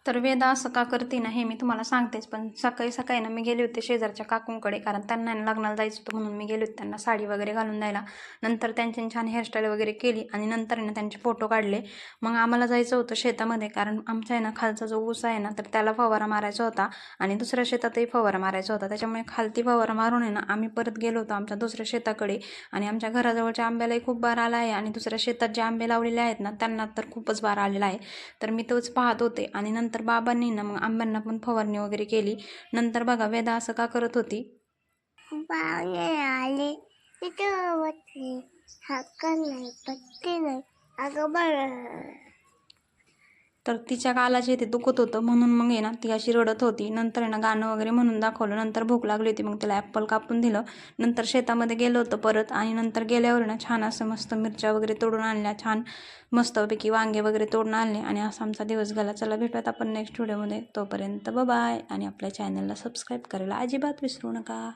तर वेदा असं का करते ना हे मी तुम्हाला सांगतेच, पण सकाळी सकाळी ना मी गेले होते शेजारच्या काकूंकडे, कारण त्यांना ना लग्नाला जायचं होतं म्हणून मी गेले होते त्यांना साडी वगैरे घालून द्यायला. नंतर त्यांची छान हेअरस्टाईल वगैरे केली आणि नंतर ना त्यांचे फोटो काढले. मग आम्हाला जायचं होतं शेतामध्ये, कारण आमच्या आहे ना खालचा जो ऊस आहे ना तर त्याला फवारा मारायचा होता आणि दुसऱ्या शेतातही फवारा मारायचा होता. त्याच्यामुळे खालती फवारा मारून आहे ना आम्ही परत गेलो होतो आमच्या दुसऱ्या शेताकडे. आणि आमच्या घराजवळच्या आंब्यालाही खूप बार आला आहे आणि दुसऱ्या शेतात जे आंबे लावलेले आहेत ना त्यांना तर खूपच बार आलेला आहे. तर मी तोच पाहत होते आणि नंतर बाबांनी ना मग आंब्यांना पण फवारणी वगैरे केली. नंतर बघा वेदा असं का करत होती, पाहुणे आले तिथं बसले, हाकण नाही पत्ते नाही, अगं बरं. तर तिच्या गालाचे ते दुखत होतं म्हणून मग आहे ना ती अशी रडत होती. नंतर आहे ना गाणं वगैरे म्हणून दाखवलं. नंतर भूक लागली होती, मग तिला ॲपल कापून दिलं. नंतर शेतामध्ये गेलो होतं परत आणि नंतर गेल्यावर ना छान असं मस्त मिरच्या वगैरे तोडून आणल्या, छान मस्तपैकी वांगे वगैरे तोडून आणले आणि असा आमचा दिवस गेला. चला भेटूयात आपण नेक्स्ट व्हिडिओमध्ये. तोपर्यंत बाय आणि आपल्या चॅनलला सबस्क्राईब करायला अजिबात विसरू नका.